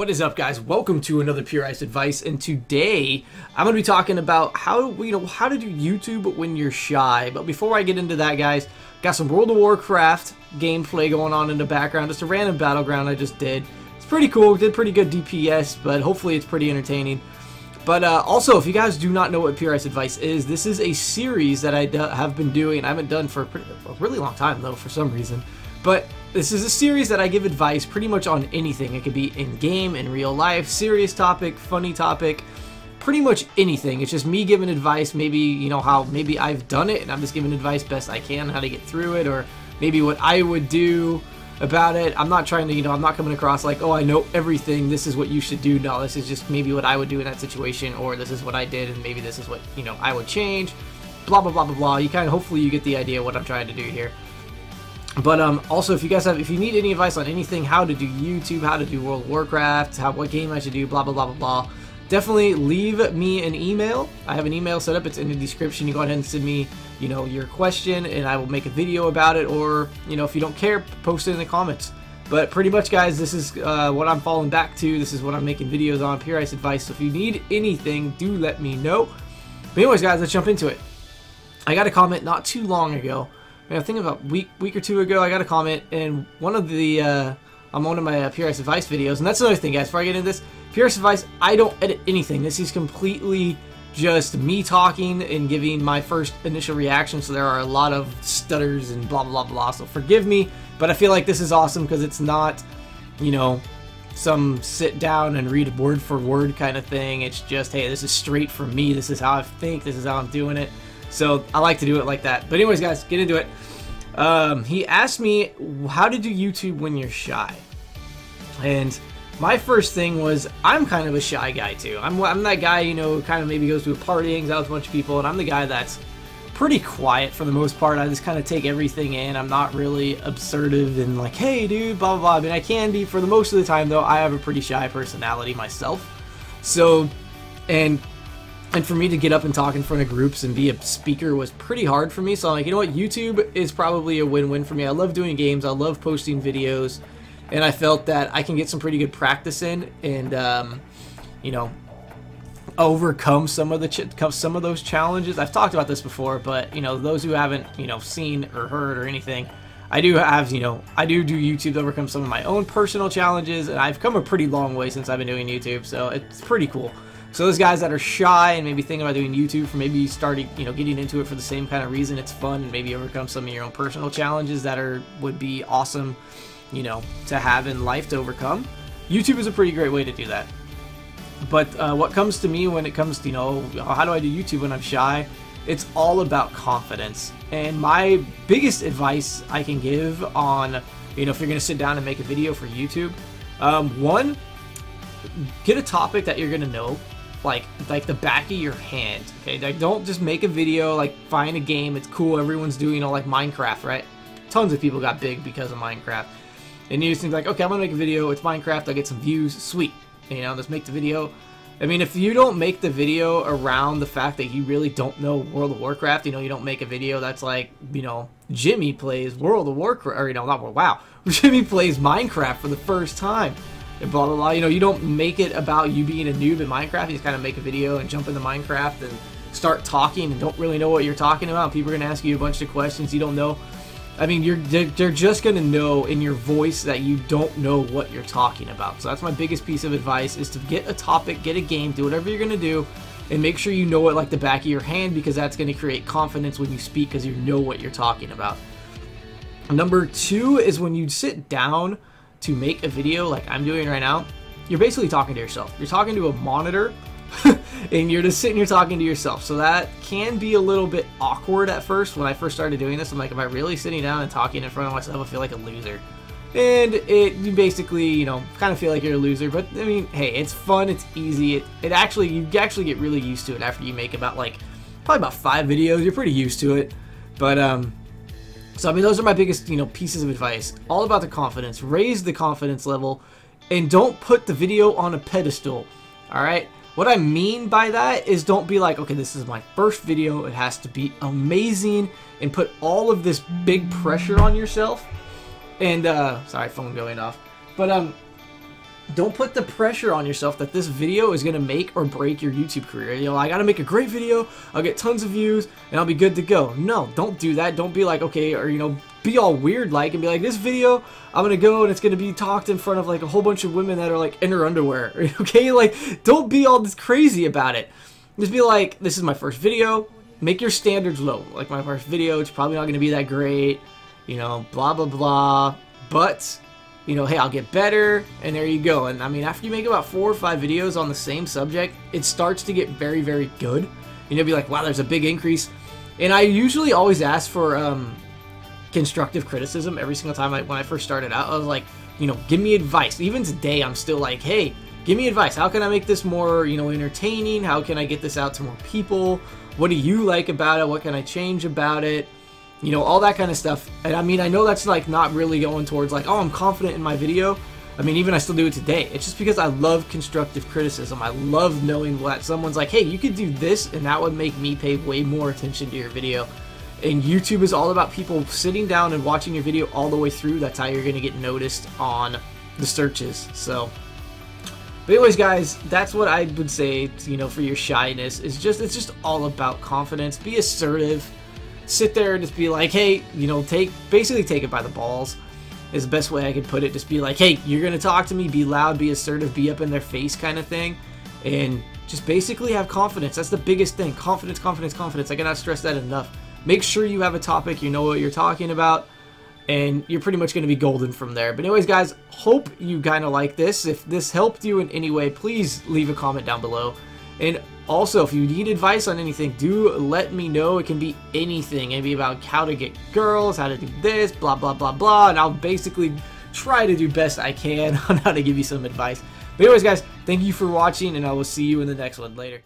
What is up, guys? Welcome to another Pure Ice advice, and today I'm going to be talking about how to do YouTube when you're shy. But before I get into that, guys, got some World of Warcraft gameplay going on in the background. Just a random battleground I just did. It's pretty cool. Did pretty good DPS, but hopefully it's pretty entertaining. But also, if you guys do not know what Pure Ice advice is, this is a series that I have been doing. I haven't done for a really long time though, for some reason. But this is a series that I give advice pretty much on anything. It could be in-game, in real life, serious topic, funny topic, pretty much anything. It's just me giving advice, maybe, you know, how maybe I've done it and I'm just giving advice best I can, how to get through it, or maybe what I would do about it. I'm not trying to, I'm not coming across like, oh, I know everything, this is what you should do. No, this is just maybe what I would do in that situation, or this is what I did and maybe this is what, I would change, blah, blah, blah, blah, blah. You kind of, hopefully you get the idea of what I'm trying to do here. But also, if you need any advice on anything, how to do YouTube, how to do World of Warcraft, what game I should do, blah, blah, blah, blah, blah, definitely leave me an email. I have an email set up. It's in the description. You go ahead and send me, your question, and I will make a video about it. Or, if you don't care, post it in the comments. But pretty much, guys, this is what I'm falling back to. This is what I'm making videos on, Pure Ice advice. So if you need anything, do let me know. But anyways, guys, let's jump into it. I got a comment not too long ago. I think about a week or two ago, I got a comment in one of the on one of my Pure Ice advice videos, and that's another thing, guys. Before I get into this, Pure Ice advice, I don't edit anything. This is completely just me talking and giving my first initial reaction. So there are a lot of stutters and blah blah blah. So forgive me, but I feel like this is awesome because it's not, some sit down and read word for word kind of thing. It's just, hey, this is straight from me. This is how I think. This is how I'm doing it. So I like to do it like that. But anyways, guys, get into it. He asked me how to do YouTube when you're shy. And my first thing was, I'm kind of a shy guy too. I'm that guy, kind of maybe goes to a party, hangs out with a bunch of people, and I'm the guy that's pretty quiet for the most part. I just kind of take everything in. I'm not really assertive and like, hey dude, blah, blah, blah. I mean, I can be for the most of the time though. I have a pretty shy personality myself. So, and for me to get up and talk in front of groups and be a speaker was pretty hard for me. So I'm like, you know what? YouTube is probably a win-win for me. I love doing games. I love posting videos. And I felt that I can get some pretty good practice in and, overcome some of those challenges. I've talked about this before, but, those who haven't, seen or heard or anything, I do have, I do YouTube to overcome some of my own personal challenges. And I've come a pretty long way since I've been doing YouTube. So it's pretty cool. So those guys that are shy and maybe thinking about doing YouTube for maybe starting, getting into it for the same kind of reason, it's fun, and maybe overcome some of your own personal challenges that would be awesome, to have in life to overcome. YouTube is a pretty great way to do that. But what comes to me when it comes to, how do I do YouTube when I'm shy? It's all about confidence. And my biggest advice I can give on, if you're going to sit down and make a video for YouTube, one, get a topic that you're going to know. Like the back of your hand, okay? Like, don't just make a video, like find a game, it's cool, everyone's doing, like Minecraft, right? Tons of people got big because of Minecraft. And you just think like, okay, I'm gonna make a video, it's Minecraft, I'll get some views, sweet. Just make the video. I mean, if you don't make the video around the fact that you really don't know World of Warcraft, you don't make a video that's like, Jimmy plays World of Warcraft, or, not World, wow. Jimmy plays Minecraft for the first time. And blah blah blah. You don't make it about you being a noob in Minecraft. You just kind of make a video and jump into Minecraft and start talking and don't really know what you're talking about. People are gonna ask you a bunch of questions you don't know. I mean, they're just gonna know in your voice that you don't know what you're talking about. So that's my biggest piece of advice: is to get a topic, get a game, do whatever you're gonna do, and make sure you know it like the back of your hand, because that's gonna create confidence when you speak, because you know what you're talking about. Number two is when you sit down to make a video like I'm doing right now, you're basically talking to yourself. You're talking to a monitor and you're just sitting here talking to yourself. So that can be a little bit awkward at first. When I first started doing this, I'm like, am I really sitting down and talking in front of myself? I feel like a loser. And you basically, kind of feel like you're a loser. But I mean, hey, it's fun, it's easy. You actually get really used to it after you make probably about 5 videos. You're pretty used to it. But so, I mean, those are my biggest, pieces of advice. All about the confidence. Raise the confidence level. And don't put the video on a pedestal. Alright? What I mean by that is, don't be like, okay, this is my first video. It has to be amazing. And put all of this big pressure on yourself. And, sorry, phone going off. But, don't put the pressure on yourself that this video is going to make or break your YouTube career. You know, I got to make a great video, I'll get tons of views, and I'll be good to go. No, don't do that. Don't be like, okay, or, you know, be all weird like and be like, this video, I'm going to go and it's going to be talked in front of like a whole bunch of women that are like in their underwear. Okay, like, don't be all this crazy about it. Just be like, this is my first video. Make your standards low. Like, my first video, it's probably not going to be that great, you know, blah, blah, blah. But, you know, hey, I'll get better, and there you go. And I mean, after you make about 4 or 5 videos on the same subject, it starts to get very, very good. And you'll be like, wow, there's a big increase. And I usually always ask for constructive criticism every single time when I first started out. I was like, you know, give me advice. Even today, I'm still like, hey, give me advice. How can I make this more, you know, entertaining? How can I get this out to more people? What do you like about it? What can I change about it? You know, all that kind of stuff. And I mean, I know that's like not really going towards like, oh, I'm confident in my video. I mean, even I still do it today. It's just because I love constructive criticism. I love knowing what someone's like, hey, you could do this and that would make me pay way more attention to your video. And YouTube is all about people sitting down and watching your video all the way through. That's how you're going to get noticed on the searches. So, but anyways, guys, that's what I would say, you know, for your shyness. It's just all about confidence. Be assertive. Sit there and just be like, hey, you know, basically take it by the balls is the best way I could put it. Just be like, hey, you're gonna talk to me, be loud, be assertive, be up in their face kind of thing, and just basically have confidence. That's the biggest thing. Confidence, confidence, confidence. I cannot stress that enough. Make sure you have a topic, you know what you're talking about, and you're pretty much going to be golden from there. But anyways, guys, hope you kind of like this. If this helped you in any way, please leave a comment down below. And also, if you need advice on anything, do let me know. It can be anything. It can be about how to get girls, how to do this, blah, blah, blah, blah. And I'll basically try to do best I can on how to give you some advice. But anyways, guys, thank you for watching, and I will see you in the next one. Later.